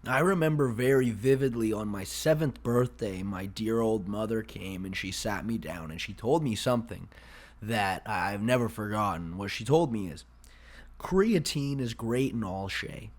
I remember very vividly on my 7th birthday, my dear old mother came and she sat me down and she told me something that I've never forgotten. What she told me is, creatine is great and all, Shay,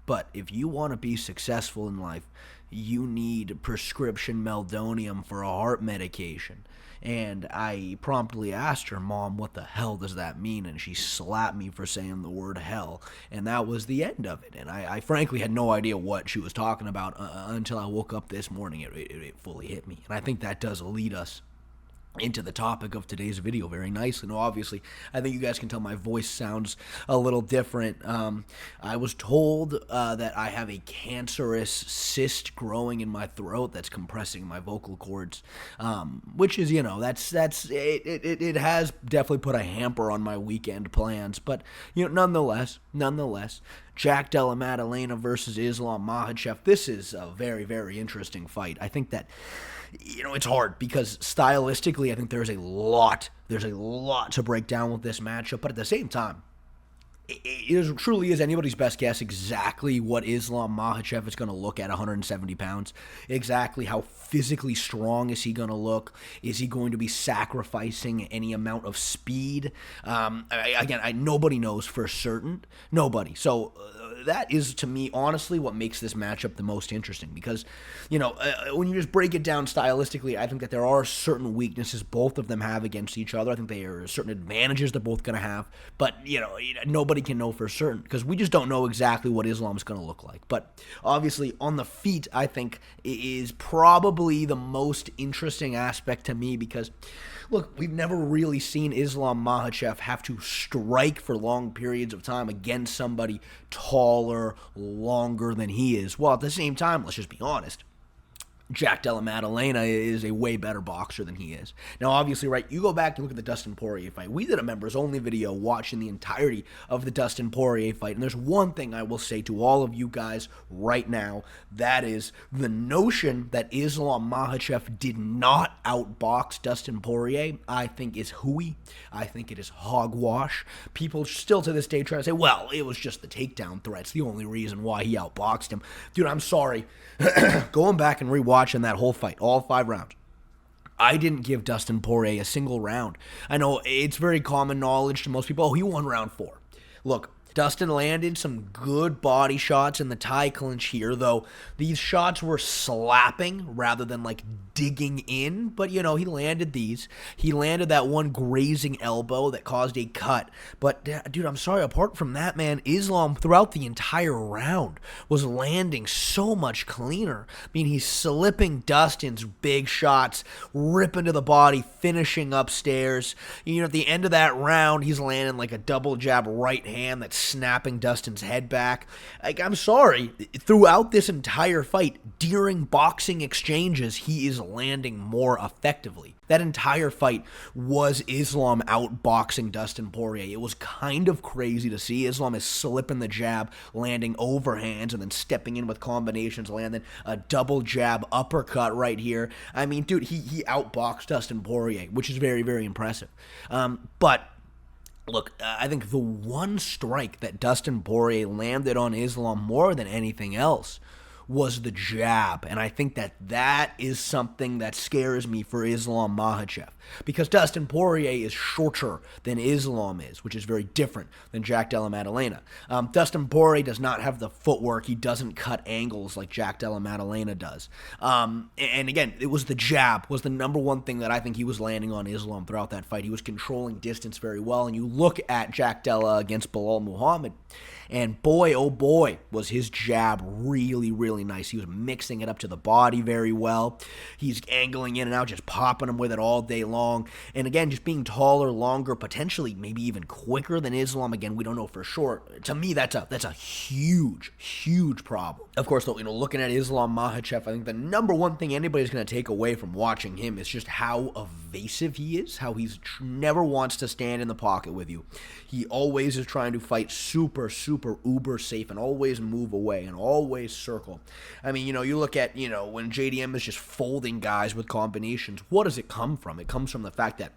but if you want to be successful in life, you need prescription meldonium for a heart medication. And I promptly asked her, Mom, what the hell does that mean? And she slapped me for saying the word hell. And that was the end of it. And I frankly had no idea what she was talking about until I woke up this morning. It fully hit me. And I think that does lead us into the topic of today's video very nicely. Now, obviously, I think you guys can tell my voice sounds a little different. I was told that I have a cancerous cyst growing in my throat that's compressing my vocal cords, which is, it has definitely put a hamper on my weekend plans. But, nonetheless, Jack Della Maddalena versus Islam Makhachev. This is a very, very interesting fight. I think that, it's hard because stylistically, I think there's a lot to break down with this matchup. But at the same time, it truly is anybody's best guess exactly what Islam Makhachev is going to look at 170 pounds. Exactly how physically strong is he going to look? Is he going to be sacrificing any amount of speed? Nobody knows for certain. Nobody. So that is, to me, honestly, what makes this matchup the most interesting. Because, when you just break it down stylistically, I think that there are certain weaknesses both of them have against each other. I think there are certain advantages they're both going to have. But, nobody can know for certain because we just don't know exactly what Islam's going to look like. But obviously, on the feet, I think is probably the most interesting aspect to me because, look, we've never really seen Islam Makhachev have to strike for long periods of time against somebody taller, longer than he is. Well, at the same time, let's just be honest, Jack Della Maddalena is a way better boxer than he is. Now, obviously, right, you go back and look at the Dustin Poirier fight. We did a members-only video watching the entirety of the Dustin Poirier fight, and there's one thing I will say to all of you guys right now, that is the notion that Islam Makhachev did not outbox Dustin Poirier, I think is hooey. I think it is hogwash. People still to this day try to say, well, it was just the takedown threats, the only reason why he outboxed him. Dude, I'm sorry. Going back and rewatching that whole fight, all 5 rounds, I didn't give Dustin Poirier a single round. I know it's very common knowledge to most people, oh, he won round 4. Look, Dustin landed some good body shots in the tie clinch here, though these shots were slapping rather than like digging in, but he landed these. He landed that one grazing elbow that caused a cut, but dude, I'm sorry, apart from that, man, Islam throughout the entire round was landing so much cleaner. I mean, he's slipping Dustin's big shots, ripping to the body, finishing upstairs. At the end of that round, he's landing like a double jab right hand that's snapping Dustin's head back. Like, I'm sorry, throughout this entire fight, during boxing exchanges, he is landing more effectively. That entire fight was Islam outboxing Dustin Poirier. It was kind of crazy to see. Islam is slipping the jab, landing overhands, and then stepping in with combinations, landing a double jab uppercut right here. I mean, dude, he outboxed Dustin Poirier, which is very, very impressive. But look, I think the one strike that Dustin Poirier landed on Islam more than anything else was the jab, and I think that is something that scares me for Islam Makhachev, because Dustin Poirier is shorter than Islam is, which is very different than Jack Della Maddalena. Dustin Poirier does not have the footwork. He doesn't cut angles like Jack Della Maddalena does. And again, it was the jab was the number one thing that I think he was landing on Islam throughout that fight. He was controlling distance very well, and you look at Jack Della against Belal Muhammad, and boy, oh boy, was his jab really, really nice. He was mixing it up to the body very well. He's angling in and out, just popping him with it all day long. And again, just being taller, longer, potentially maybe even quicker than Islam. Again, we don't know for sure. To me, that's a huge, huge problem. Of course, though, looking at Islam Makhachev, I think the number one thing anybody's going to take away from watching him is just how evasive he is, how he's never wants to stand in the pocket with you. He always is trying to fight super uber safe and always move away and always circle. I mean, you look at, when JDM is just folding guys with combinations, what does it come from? It comes from the fact that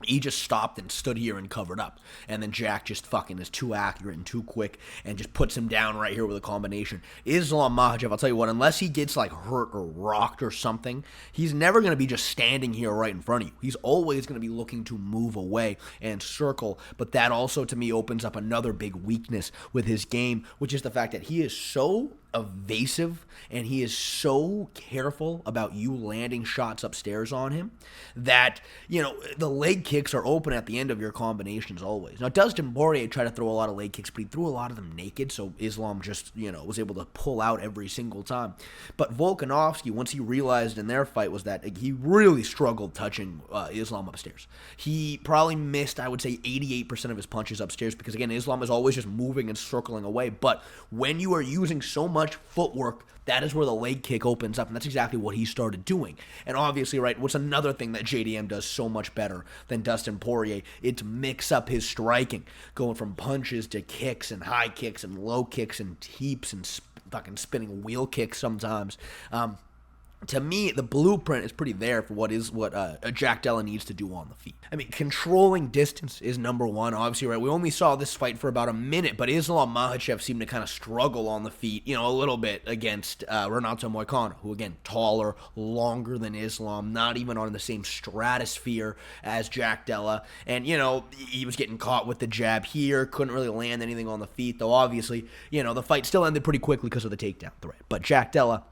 He just stopped and stood here and covered up. And then Jack just fucking is too accurate and too quick and just puts him down right here with a combination. Islam Makhachev, I'll tell you what, unless he gets like hurt or rocked or something, he's never going to be just standing here right in front of you. He's always going to be looking to move away and circle. But that also, to me, opens up another big weakness with his game, which is the fact that he is so evasive and he is so careful about you landing shots upstairs on him that, you know, the leg kicks are open at the end of your combinations always. Now, Dustin Poirier tried to throw a lot of leg kicks, but he threw a lot of them naked, so Islam just, you know, was able to pull out every single time. But Volkanovski, once he realized in their fight, was that he really struggled touching Islam upstairs. He probably missed, I would say, 88% of his punches upstairs because, again, Islam is always just moving and circling away. But when you are using so much footwork, that is where the leg kick opens up, and that's exactly what he started doing. And obviously, right, what's another thing that JDM does so much better than Dustin Poirier? It's mix up his striking, going from punches to kicks and high kicks and low kicks and heaps and fucking spinning wheel kicks sometimes. To me, the blueprint is pretty there for what Jack Della needs to do on the feet. I mean, controlling distance is number one, obviously, right? We only saw this fight for about a minute, but Islam Makhachev seemed to kind of struggle on the feet, you know, a little bit against Renato Moicano, who, again, taller, longer than Islam, not even on the same stratosphere as Jack Della. And, you know, he was getting caught with the jab here, couldn't really land anything on the feet, though obviously, you know, the fight still ended pretty quickly because of the takedown threat. But Jack Della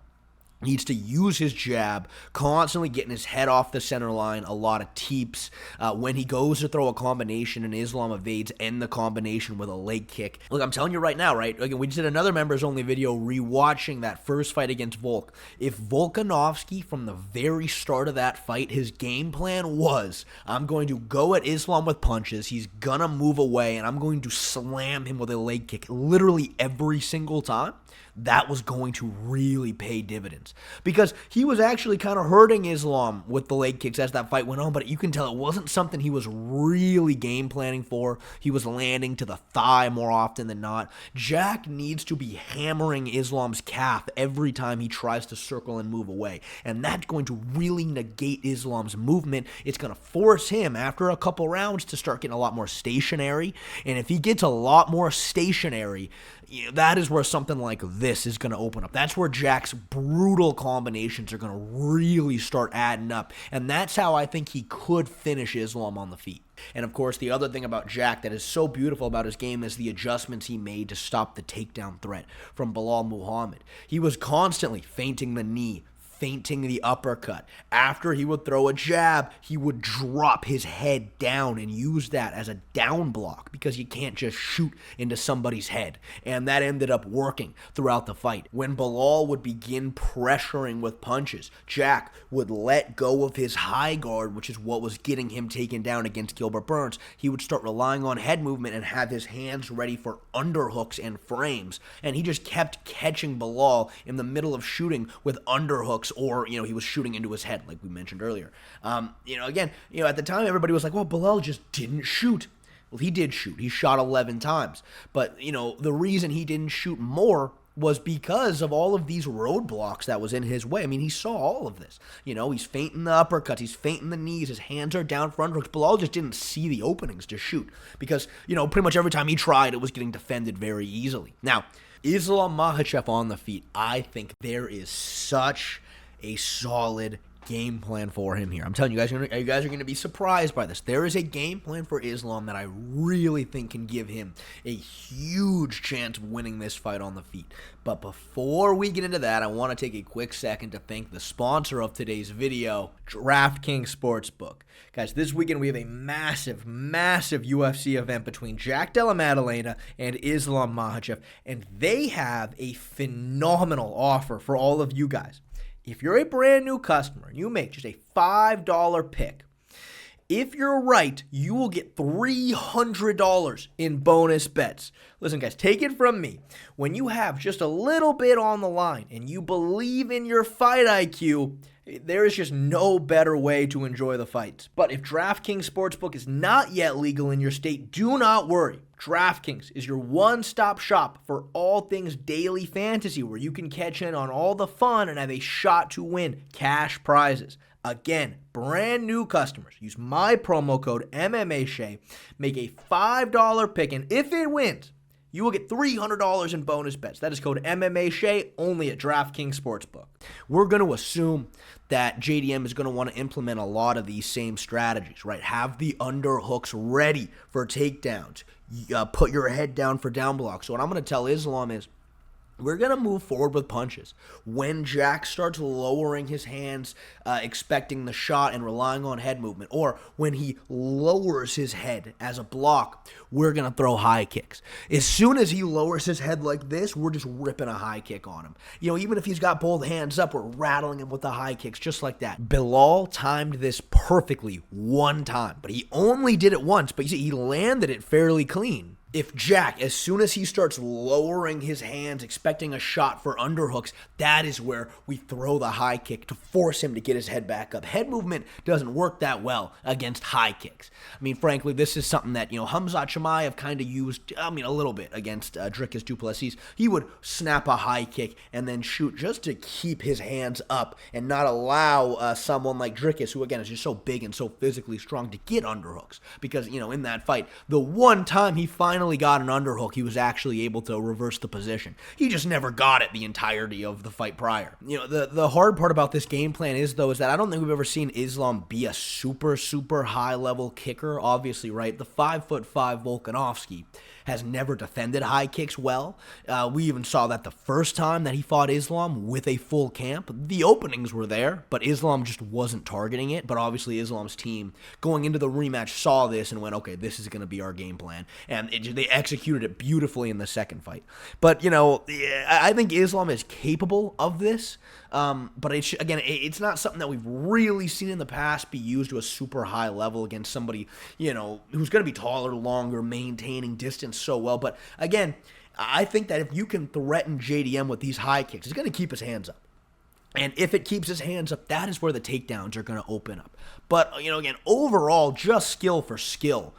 needs to use his jab, constantly getting his head off the center line, a lot of teeps. When he goes to throw a combination and Islam evades, end the combination with a leg kick. Look, I'm telling you right now, right? Again, we just did another members-only video rewatching that first fight against Volk. If Volkanovski, from the very start of that fight, his game plan was, I'm going to go at Islam with punches, he's gonna move away, and I'm going to slam him with a leg kick literally every single time, that was going to really pay dividends. Because he was actually kind of hurting Islam with the leg kicks as that fight went on, but you can tell it wasn't something he was really game planning for. He was landing to the thigh more often than not. Jack needs to be hammering Islam's calf every time he tries to circle and move away. And that's going to really negate Islam's movement. It's going to force him, after a couple rounds, to start getting a lot more stationary. And if he gets a lot more stationary, you know, that is where something like this is going to open up. That's where Jack's brutal combinations are going to really start adding up. And that's how I think he could finish Islam on the feet. And of course, the other thing about Jack that is so beautiful about his game is the adjustments he made to stop the takedown threat from Belal Muhammad. He was constantly feinting the knee, feinting the uppercut. After he would throw a jab, he would drop his head down and use that as a down block because you can't just shoot into somebody's head. And that ended up working throughout the fight. When Belal would begin pressuring with punches, Jack would let go of his high guard, which is what was getting him taken down against Gilbert Burns. He would start relying on head movement and have his hands ready for underhooks and frames. And he just kept catching Belal in the middle of shooting with underhooks, or, you know, he was shooting into his head, like we mentioned earlier. You know, again, you know, at the time, everybody was like, well, Belal just didn't shoot. Well, he did shoot. He shot 11 times. But, you know, the reason he didn't shoot more was because of all of these roadblocks that was in his way. I mean, he saw all of this. You know, he's feinting the uppercuts, he's feinting the knees, his hands are down for underhooks. Belal just didn't see the openings to shoot because, you know, pretty much every time he tried, it was getting defended very easily. Now, Islam Makhachev on the feet, I think there is such a solid game plan for him here. I'm telling you guys, you guys are going to be surprised by this. There is a game plan for Islam that I really think can give him a huge chance of winning this fight on the feet. But before we get into that, I want to take a quick second to thank the sponsor of today's video, DraftKings Sportsbook. Guys, this weekend we have a massive, massive UFC event between Jack Della Maddalena and Islam Makhachev, and they have a phenomenal offer for all of you guys. If you're a brand new customer and you make just a $5 pick, if you're right, you will get $300 in bonus bets. Listen, guys, take it from me. When you have just a little bit on the line and you believe in your fight IQ, there is just no better way to enjoy the fights. But if DraftKings Sportsbook is not yet legal in your state, do not worry. DraftKings is your one-stop shop for all things daily fantasy, where you can catch in on all the fun and have a shot to win cash prizes. Again, brand new customers, use my promo code MMASHAY, make a $5 pick, and if it wins, you will get $300 in bonus bets. That is code MMASHAY, only at DraftKings Sportsbook. We're going to assume that JDM is going to want to implement a lot of these same strategies, right? Have the underhooks ready for takedowns. Put your head down for down blocks. So what I'm going to tell Islam is, we're going to move forward with punches. When Jack starts lowering his hands, expecting the shot and relying on head movement, or when he lowers his head as a block, we're going to throw high kicks. As soon as he lowers his head like this, we're just ripping a high kick on him. Even if he's got both hands up, we're rattling him with the high kicks just like that. Belal timed this perfectly one time, but he only did it once, but you see, he landed it fairly clean. If Jack, as soon as he starts lowering his hands, expecting a shot for underhooks, that is where we throw the high kick to force him to get his head back up. Head movement doesn't work that well against high kicks. Frankly, this is something that, Khamzat Chimaev kind of used, a little bit against Dricus du Plessis. He would snap a high kick and then shoot just to keep his hands up and not allow someone like Dricus, who, again, is just so big and so physically strong, to get underhooks. Because, in that fight, the one time he finally got an underhook, he was actually able to reverse the position. He just never got it the entirety of the fight prior. The hard part about this game plan is that I don't think we've ever seen Islam be a super, super high-level kicker. Obviously, right? The 5'5" Volkanovski has never defended high kicks well. We even saw that the first time that he fought Islam with a full camp. The openings were there, but Islam just wasn't targeting it. But obviously Islam's team going into the rematch saw this and went, okay, this is going to be our game plan. And they executed it beautifully in the second fight. But, I think Islam is capable of this. But it's not something that we've really seen in the past be used to a super high level against somebody, who's going to be taller, longer, maintaining distance so well. But again, I think that if you can threaten JDM with these high kicks, it's going to keep his hands up. And if it keeps his hands up, that is where the takedowns are going to open up. But, again, overall, just skill for skill,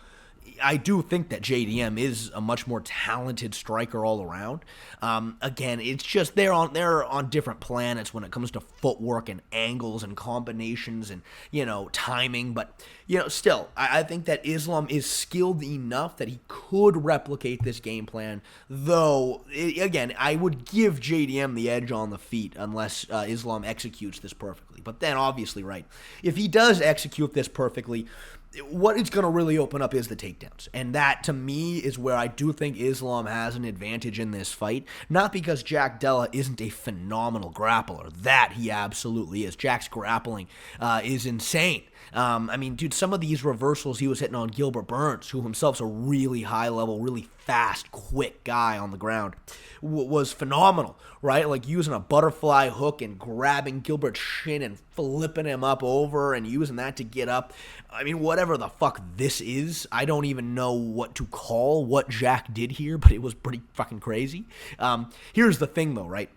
I do think that JDM is a much more talented striker all around. Again, it's just they're on different planets when it comes to footwork and angles and combinations and, timing. But, still, I think that Islam is skilled enough that he could replicate this game plan. Though, again, I would give JDM the edge on the feet unless Islam executes this perfectly. But then, obviously, right, if he does execute this perfectly, what it's going to really open up is the takedowns. And that, to me, is where I do think Islam has an advantage in this fight. Not because Jack Della isn't a phenomenal grappler. That he absolutely is. Jack's grappling is insane. Dude, some of these reversals he was hitting on Gilbert Burns, who himself's a really high-level, really fast, quick guy on the ground, was phenomenal, right? Like using a butterfly hook and grabbing Gilbert's shin and flipping him up over and using that to get up. Whatever the fuck this is, I don't even know what to call what Jack did here, but it was pretty fucking crazy. Here's the thing, though, right?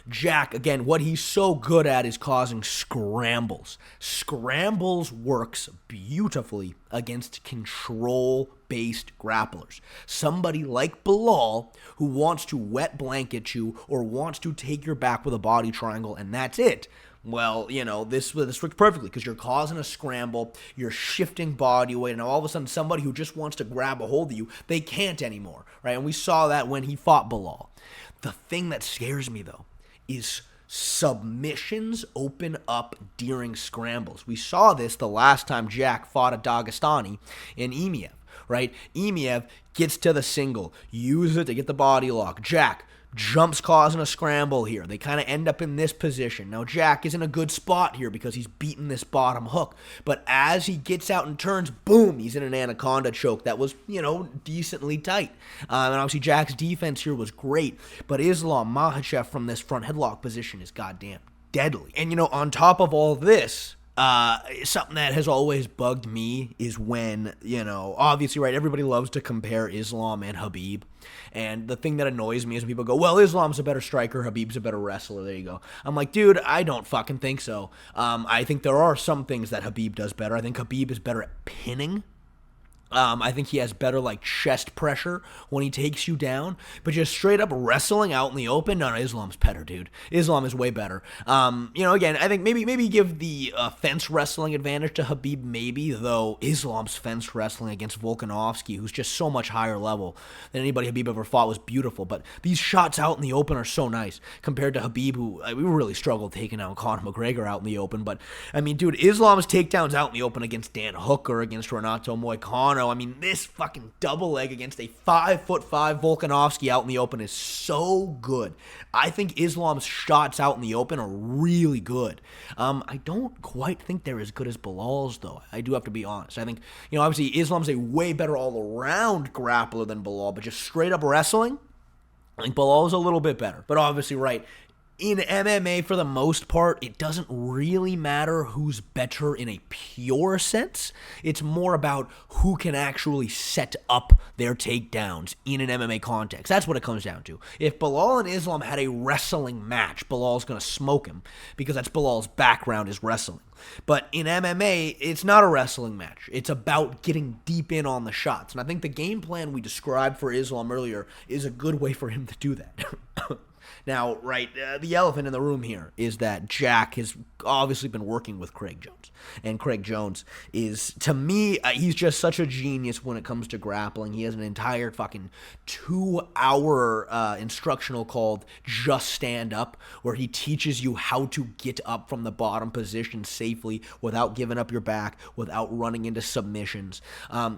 Jack, again, what he's so good at is causing scrambles. Scrambles works beautifully against control-based grapplers. Somebody like Belal who wants to wet blanket you or wants to take your back with a body triangle, and that's it. Well, this works perfectly because you're causing a scramble, you're shifting body weight, and all of a sudden somebody who just wants to grab a hold of you, they can't anymore, right? And we saw that when he fought Belal. The thing that scares me, though, is submissions open up during scrambles. We saw this the last time Jack fought a Dagestani in Emiev, right? Emiev gets to the single, uses it to get the body lock. Jack jumps causing a scramble here. They kind of end up in this position. Now, Jack is in a good spot here because he's beaten this bottom hook. But as he gets out and turns, boom, he's in an anaconda choke that was, decently tight. And obviously, Jack's defense here was great. But Islam Makhachev from this front headlock position is goddamn deadly. And, on top of all this, something that has always bugged me is when, obviously, right, everybody loves to compare Islam and Khabib. And the thing that annoys me is when people go, well, Islam's a better striker, Khabib's a better wrestler. There you go. I'm like, dude, I don't fucking think so. I think there are some things that Khabib does better. I think Khabib is better at pinning I think he has better like chest pressure when he takes you down, but just straight up wrestling out in the open, no, Islam's better, dude. Islam is way better. Again, I think maybe give the fence wrestling advantage to Khabib, maybe, though Islam's fence wrestling against Volkanovski, who's just so much higher level than anybody Khabib ever fought, was beautiful. But these shots out in the open are so nice compared to Khabib, who we really struggled taking out Conor McGregor out in the open. But I mean, dude, Islam's takedowns out in the open against Dan Hooker, against Renato Moicano. I mean, this fucking double leg against a 5'5" Volkanovski out in the open is so good. I think Islam's shots out in the open are really good. I don't quite think they're as good as Belal's, though. I do have to be honest. I think, obviously Islam's a way better all-around grappler than Belal, but just straight up wrestling, I think Belal's a little bit better. But obviously, right, in MMA, for the most part, it doesn't really matter who's better in a pure sense. It's more about who can actually set up their takedowns in an MMA context. That's what it comes down to. If Belal and Islam had a wrestling match, Belal's going to smoke him because that's Belal's background is wrestling. But in MMA, it's not a wrestling match. It's about getting deep in on the shots. And I think the game plan we described for Islam earlier is a good way for him to do that. Now, right, the elephant in the room here is that Jack has obviously been working with Craig Jones. And Craig Jones is, to me, he's just such a genius when it comes to grappling. He has an entire fucking 2-hour instructional called Just Stand Up, where he teaches you how to get up from the bottom position safely without giving up your back, without running into submissions.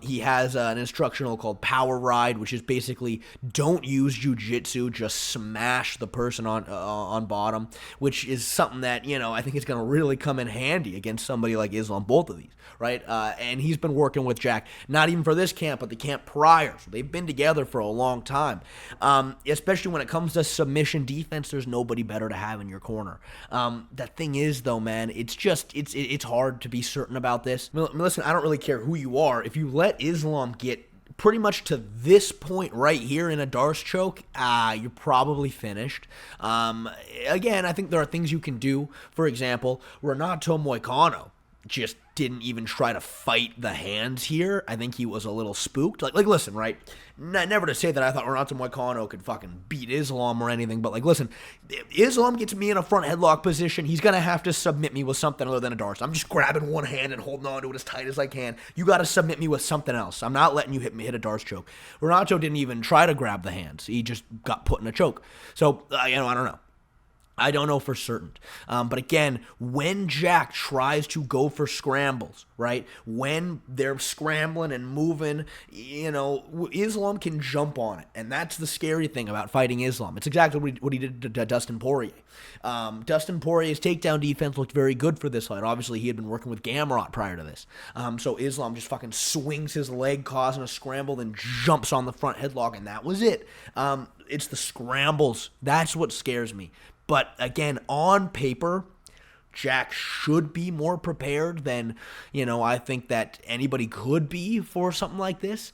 He has an instructional called Power Ride, which is basically don't use jiu-jitsu, just smash the person on bottom, which is something that, I think is going to really come in handy against somebody like Islam, both of these, right? And he's been working with Jack, not even for this camp, but the camp prior. So they've been together for a long time. Especially when it comes to submission defense, there's nobody better to have in your corner. The thing is, though, man, it's hard to be certain about this. Listen, I don't really care who you are. If you let Islam get pretty much to this point right here in a Darce choke, you're probably finished. Again, I think there are things you can do. For example, Renato Moicano just didn't even try to fight the hands here. I think he was a little spooked. Like listen, right? Never to say that I thought Renato Moicano could fucking beat Islam or anything, but listen, if Islam gets me in a front headlock position, he's gonna have to submit me with something other than a Darce. I'm just grabbing one hand and holding on to it as tight as I can. You gotta submit me with something else. I'm not letting you hit a Darce choke. Renato didn't even try to grab the hands. He just got put in a choke. So, I don't know. I don't know for certain. But again, when Jack tries to go for scrambles, right, when they're scrambling and moving, Islam can jump on it. And that's the scary thing about fighting Islam. It's exactly what he did to Dustin Poirier. Dustin Poirier's takedown defense looked very good for this fight. Obviously, he had been working with Gamrot prior to this. So Islam just fucking swings his leg, causing a scramble, then jumps on the front headlock, and that was it. It's the scrambles. That's what scares me. But again, on paper, Jack should be more prepared than, I think that anybody could be for something like this.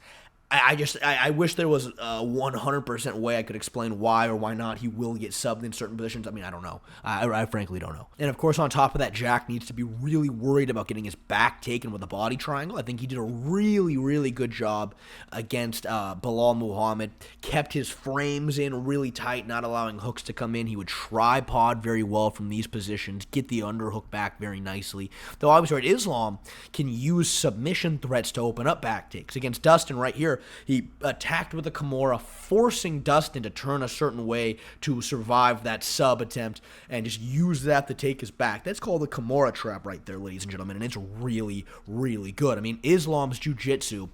I wish there was a 100% way I could explain why or why not he will get subbed in certain positions. I mean, I don't know. I frankly don't know. And of course, on top of that, Jack needs to be really worried about getting his back taken with a body triangle. I think he did a really, really good job against Belal Muhammad. Kept his frames in really tight, not allowing hooks to come in. He would tripod very well from these positions, get the underhook back very nicely. Though obviously, right, Islam can use submission threats to open up back takes. Against Dustin right here, he attacked with a Kimura, forcing Dustin to turn a certain way to survive that sub attempt and just use that to take his back. That's called the Kimura trap right there, ladies and gentlemen, and it's really, really good. I mean, Islam's jiu-jitsu,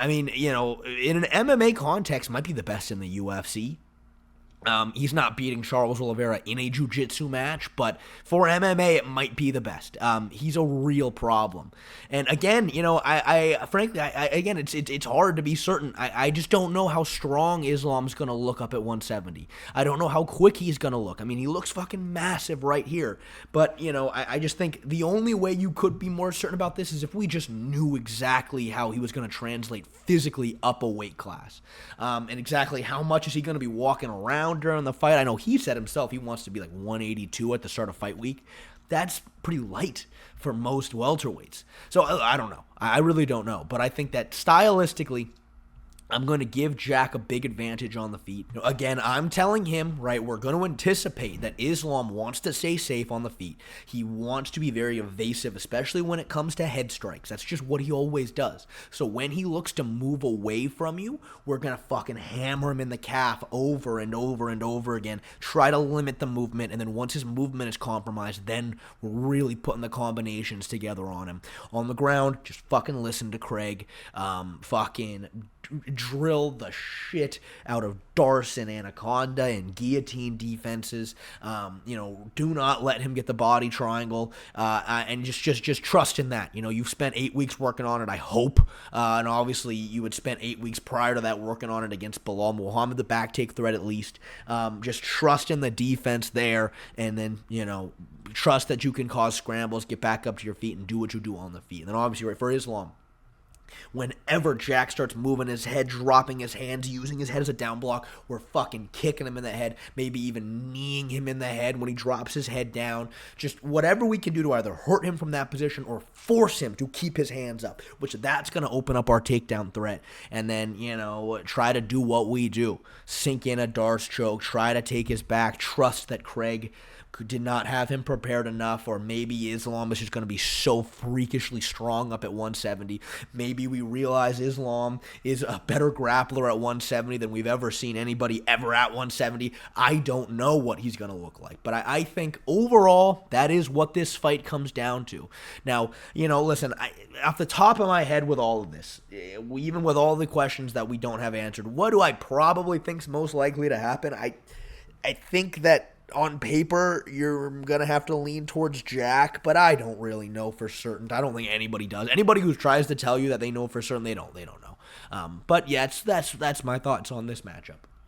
in an MMA context, might be the best in the UFC. He's not beating Charles Oliveira in a jiu-jitsu match, but for MMA, it might be the best. He's a real problem. And again, frankly, it's hard to be certain. I just don't know how strong Islam's going to look up at 170. I don't know how quick he's going to look. I mean, he looks fucking massive right here. But, I just think the only way you could be more certain about this is if we just knew exactly how he was going to translate physically up a weight class. And exactly how much is he going to be walking around around during the fight. I know he said himself he wants to be like 182 at the start of fight week. That's pretty light for most welterweights. So I don't know. I really don't know. But I think that stylistically, I'm going to give Jack a big advantage on the feet. Again, I'm telling him, right, we're going to anticipate that Islam wants to stay safe on the feet. He wants to be very evasive, especially when it comes to head strikes. That's just what he always does. So when he looks to move away from you, we're going to fucking hammer him in the calf over and over and over again, try to limit the movement, and then once his movement is compromised, then we're really putting the combinations together on him. On the ground, just fucking listen to Craig. Fucking drill the shit out of Darce and Anaconda and guillotine defenses. Do not let him get the body triangle, and just trust in that. You've spent 8 weeks working on it, I hope, and obviously you had spent 8 weeks prior to that working on it against Belal Muhammad, the back take threat at least. Just trust in the defense there, and then, trust that you can cause scrambles, get back up to your feet, and do what you do on the feet. And then obviously, right, for Islam, whenever Jack starts moving his head, dropping his hands, using his head as a down block, we're fucking kicking him in the head, maybe even kneeing him in the head when he drops his head down. Just whatever we can do to either hurt him from that position or force him to keep his hands up, which that's going to open up our takedown threat. And then, try to do what we do. Sink in a Darce choke, try to take his back, trust that Craig did not have him prepared enough, or maybe Islam is just going to be so freakishly strong up at 170. Maybe we realize Islam is a better grappler at 170 than we've ever seen anybody ever at 170. I don't know what he's going to look like, but I think overall that is what this fight comes down to. Now, listen, off the top of my head with all of this, even with all the questions that we don't have answered, what do I probably think's most likely to happen? I think that on paper, you're going to have to lean towards Jack, but I don't really know for certain. I don't think anybody does. Anybody who tries to tell you that they know for certain, they don't know. But yeah, that's my thoughts on this matchup.